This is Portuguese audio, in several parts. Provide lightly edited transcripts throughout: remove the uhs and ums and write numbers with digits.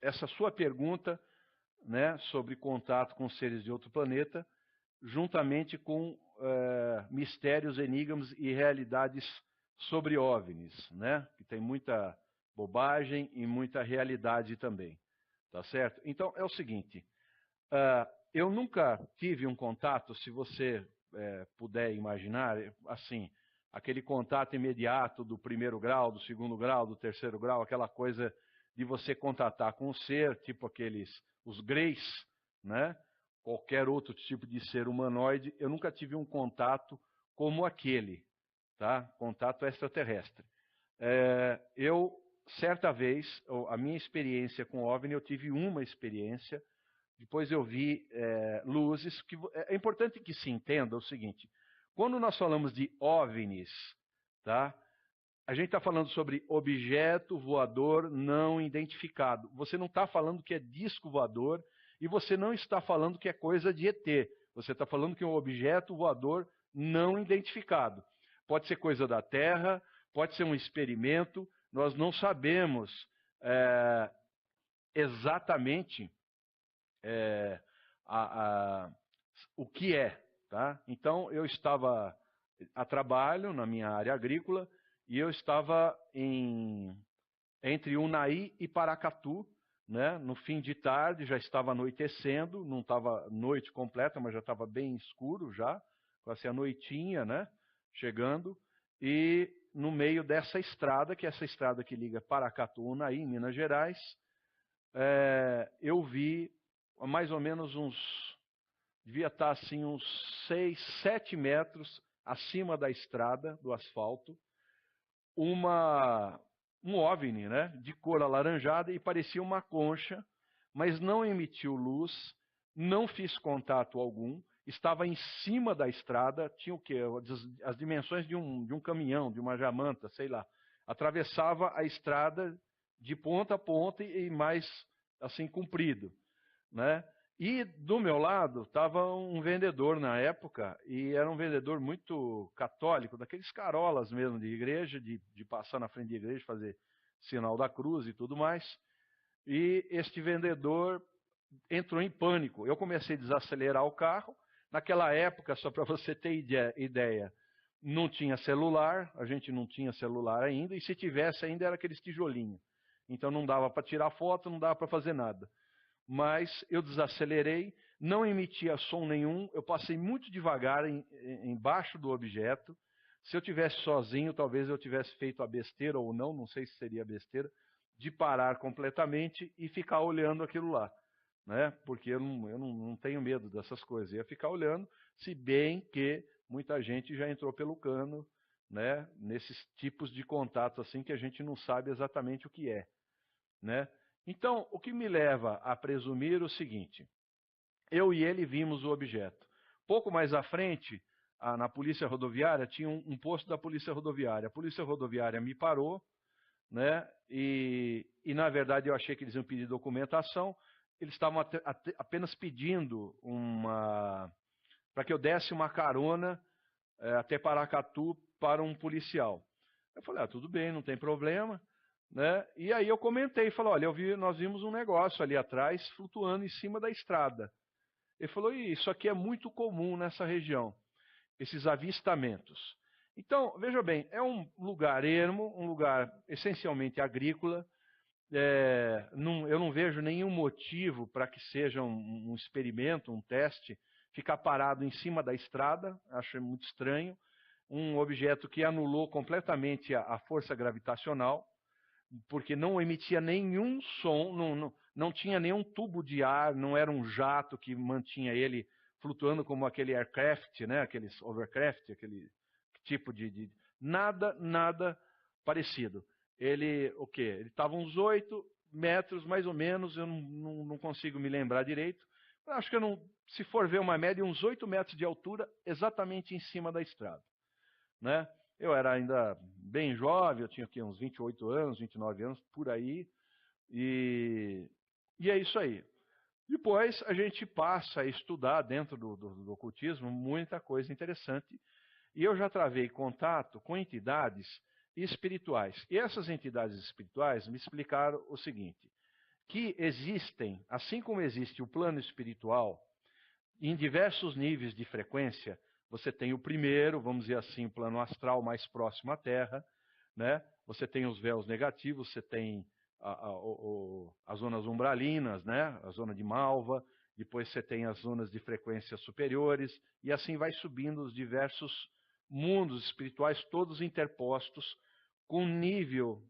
essa sua pergunta, né, sobre contato com seres de outro planeta, juntamente com mistérios, enigmas e realidades sobre OVNIs, né, que tem muita bobagem e muita realidade também, tá certo? Então, é o seguinte, eu nunca tive um contato, se você puder imaginar, assim, aquele contato imediato do primeiro grau, do segundo grau, do terceiro grau, aquela coisa de você contatar com um ser, tipo os greys, né? Qualquer outro tipo de ser humanoide, eu nunca tive um contato como aquele, tá? Contato extraterrestre. Eu, certa vez, a minha experiência com OVNI, eu tive uma experiência, depois eu vi luzes, que é importante que se entenda o seguinte, quando nós falamos de OVNIs, tá? A gente está falando sobre objeto voador não identificado. Você não está falando que é disco voador e você não está falando que é coisa de ET. Você está falando que é um objeto voador não identificado. Pode ser coisa da Terra, pode ser um experimento, nós não sabemos exatamente o que é. Tá? Então, eu estava a trabalho na minha área agrícola e eu estava entre Unai e Paracatu, né? No fim de tarde, já estava anoitecendo, não estava noite completa, mas já estava bem escuro já, quase a noitinha, né? Chegando, e no meio dessa estrada, que é essa estrada que liga Paracatu, Unai, em Minas Gerais, eu vi mais ou menos devia estar assim uns 6, 7 metros acima da estrada, do asfalto, um OVNI, né, de cor alaranjada e parecia uma concha, mas não emitiu luz, não fiz contato algum, estava em cima da estrada, tinha o quê? As dimensões de um caminhão, de uma jamanta, sei lá. Atravessava a estrada de ponta a ponta e mais assim comprido, né? E do meu lado estava um vendedor na época, e era um vendedor muito católico, daqueles carolas mesmo de igreja, de passar na frente da igreja, fazer sinal da cruz e tudo mais. E este vendedor entrou em pânico. Eu comecei a desacelerar o carro. Naquela época, só para você ter ideia, não tinha celular, a gente não tinha celular ainda, e se tivesse ainda era aqueles tijolinhos. Então não dava para tirar foto, não dava para fazer nada. Mas eu desacelerei, não emitia som nenhum, eu passei muito devagar embaixo do objeto. Se eu tivesse sozinho, talvez eu tivesse feito a besteira ou não, não sei se seria besteira, de parar completamente e ficar olhando aquilo lá, né? Porque eu não tenho medo dessas coisas. Eu ia ficar olhando, se bem que muita gente já entrou pelo cano, né? Nesses tipos de contatos assim que a gente não sabe exatamente o que é, né? Então, o que me leva a presumir o seguinte, eu e ele vimos o objeto. Pouco mais à frente, na polícia rodoviária, tinha um posto da polícia rodoviária. A polícia rodoviária me parou, né? E na verdade eu achei que eles iam pedir documentação. Eles estavam apenas pedindo para que eu desse uma carona até Paracatu para um policial. Eu falei, tudo bem, não tem problema. Né? E aí eu comentei, falei, olha, nós vimos um negócio ali atrás flutuando em cima da estrada. Ele falou, isso aqui é muito comum nessa região, esses avistamentos. Então, veja bem, é um lugar ermo, um lugar essencialmente agrícola. Eu não vejo nenhum motivo para que seja um experimento, um teste, ficar parado em cima da estrada, acho muito estranho. Um objeto que anulou completamente a força gravitacional, porque não emitia nenhum som, não tinha nenhum tubo de ar, não era um jato que mantinha ele flutuando como aquele aircraft, né, aqueles overcraft, aquele tipo nada parecido. Ele estava uns 8 metros mais ou menos, eu não consigo me lembrar direito, acho que se for ver uma média, uns 8 metros de altura, exatamente em cima da estrada, né? Eu era ainda bem jovem, eu tinha aqui uns 28 anos, 29 anos, por aí, e é isso aí. Depois a gente passa a estudar dentro do ocultismo muita coisa interessante, e eu já travei contato com entidades espirituais. E essas entidades espirituais me explicaram o seguinte, que existem, assim como existe o plano espiritual, em diversos níveis de frequência. Você tem o primeiro, vamos dizer assim, o plano astral mais próximo à Terra, né? Você tem os véus negativos, você tem as zonas umbralinas, né? A zona de Malva, depois você tem as zonas de frequências superiores, e assim vai subindo os diversos mundos espirituais, todos interpostos, com um nível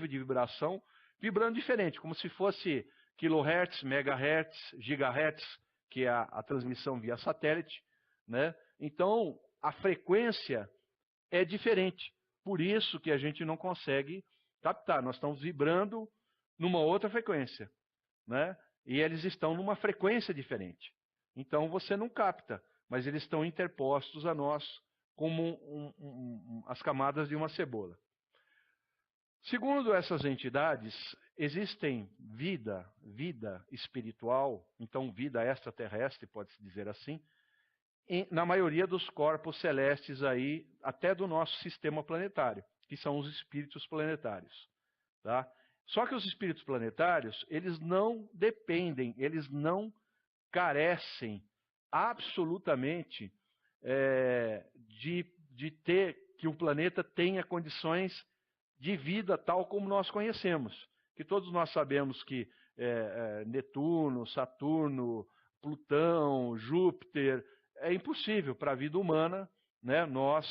de vibração vibrando diferente, como se fosse kilohertz, megahertz, gigahertz, que é a transmissão via satélite, né? Então, a frequência é diferente. Por isso que a gente não consegue captar. Nós estamos vibrando numa outra frequência, né? E eles estão numa frequência diferente. Então, você não capta, mas eles estão interpostos a nós como as camadas de uma cebola. Segundo essas entidades, existem vida espiritual, então vida extraterrestre, pode-se dizer assim, na maioria dos corpos celestes aí, até do nosso sistema planetário, que são os espíritos planetários. Tá? Só que os espíritos planetários, eles não dependem, eles não carecem absolutamente de ter que o planeta tenha condições de vida tal como nós conhecemos. Que todos nós sabemos que Netuno, Saturno, Plutão, Júpiter, é impossível para a vida humana, né, nós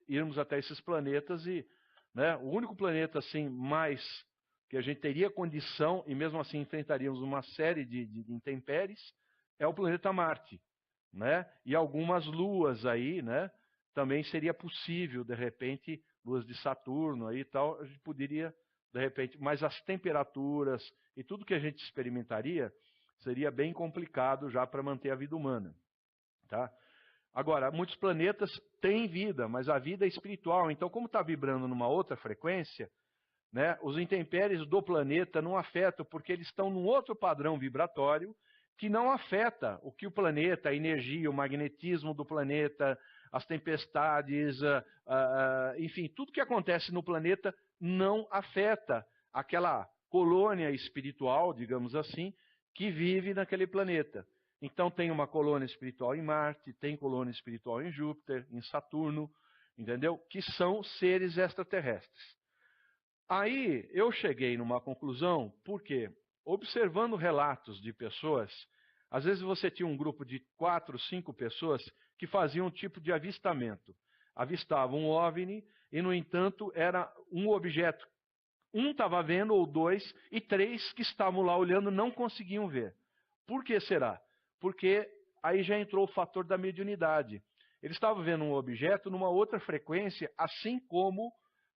irmos até esses planetas e, né, o único planeta assim mais que a gente teria condição e mesmo assim enfrentaríamos uma série de intempéries é o planeta Marte, né? E algumas luas aí, né? Também seria possível de repente luas de Saturno aí e tal, a gente poderia de repente, mas as temperaturas e tudo que a gente experimentaria seria bem complicado já para manter a vida humana. Tá? Agora, muitos planetas têm vida, mas a vida é espiritual. Então, como está vibrando numa outra frequência, né, os intempéries do planeta não afetam, porque eles estão num outro padrão vibratório que não afeta o que o planeta, a energia, o magnetismo do planeta, as tempestades, enfim, tudo que acontece no planeta não afeta aquela colônia espiritual, digamos assim, que vive naquele planeta. Então tem uma colônia espiritual em Marte, tem colônia espiritual em Júpiter, em Saturno, entendeu? Que são seres extraterrestres. Aí eu cheguei numa conclusão, porque observando relatos de pessoas, às vezes você tinha um grupo de 4, 5 pessoas que faziam um tipo de avistamento. Avistavam um OVNI e, no entanto, era um objeto. Um estava vendo, ou 2, e 3 que estavam lá olhando não conseguiam ver. Por que será? Porque aí já entrou o fator da mediunidade. Eles estavam vendo um objeto numa outra frequência, assim como,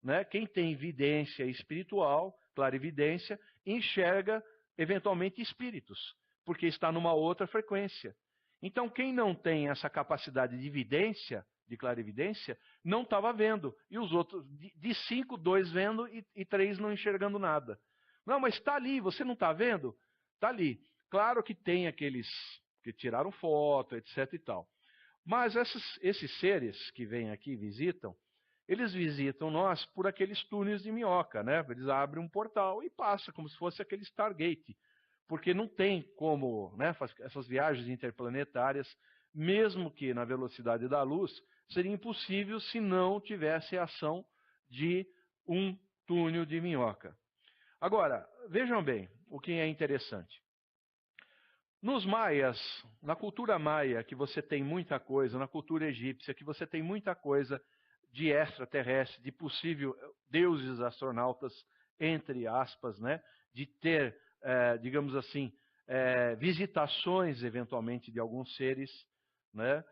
né, quem tem vidência espiritual, clarividência, enxerga eventualmente espíritos, porque está numa outra frequência. Então, quem não tem essa capacidade de vidência, de clarividência, não estava vendo. E os outros, de 5, 2 vendo e 3 não enxergando nada. Não, mas está ali, você não está vendo? Está ali. Claro que tem aqueles que tiraram foto, etc e tal. Mas esses seres que vêm aqui e visitam, eles visitam nós por aqueles túneis de minhoca, né? Eles abrem um portal e passam, como se fosse aquele Stargate. Porque não tem como, né, essas viagens interplanetárias, mesmo que na velocidade da luz, seria impossível se não tivesse a ação de um túnel de minhoca. Agora, vejam bem o que é interessante. Nos maias, na cultura maia, que você tem muita coisa, na cultura egípcia, que você tem muita coisa de extraterrestre, de possível deuses astronautas, entre aspas, né, de ter, digamos assim, visitações, eventualmente, de alguns seres, né,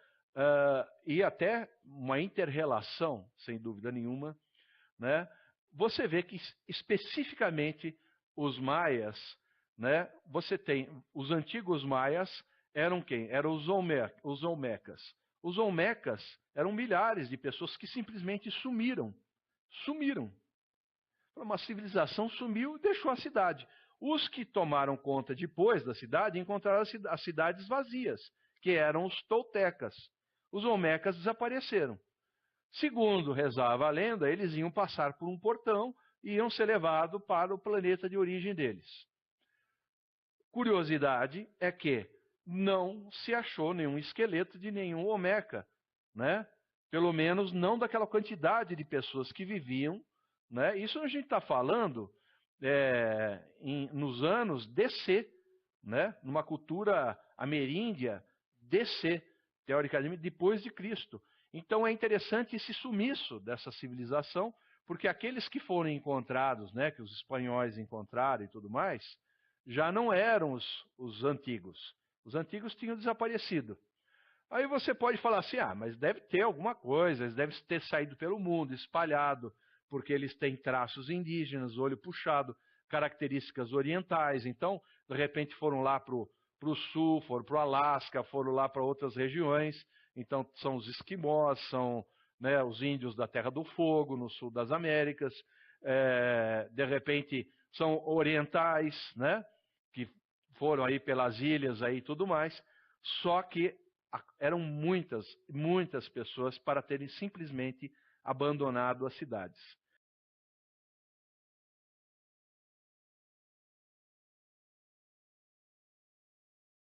e até uma inter-relação, sem dúvida nenhuma, né, você vê que, especificamente, os maias, né, você tem, os antigos maias eram quem? Eram os olmecas. Os olmecas eram milhares de pessoas que simplesmente sumiram. Sumiram. Uma civilização sumiu e deixou a cidade. Os que tomaram conta depois da cidade encontraram as cidades vazias, que eram os toltecas. Os olmecas desapareceram. Segundo rezava a lenda, eles iam passar por um portão iam ser levados para o planeta de origem deles. Curiosidade é que não se achou nenhum esqueleto de nenhum Olmeca, né? Pelo menos não daquela quantidade de pessoas que viviam, né? Isso a gente está falando nos anos DC, né? Numa cultura ameríndia DC, teoricamente depois de Cristo. Então é interessante esse sumiço dessa civilização, porque aqueles que foram encontrados, né, que os espanhóis encontraram e tudo mais, já não eram os antigos. Os antigos tinham desaparecido. Aí você pode falar assim, mas deve ter alguma coisa, eles devem ter saído pelo mundo, espalhado, porque eles têm traços indígenas, olho puxado, características orientais. Então, de repente foram lá para o sul, foram para o Alasca, foram lá para outras regiões. Então, são os esquimós, são, né, os índios da Terra do Fogo, no sul das Américas. De repente, são orientais, né, que foram aí pelas ilhas aí e tudo mais. Só que eram muitas pessoas para terem simplesmente abandonado as cidades.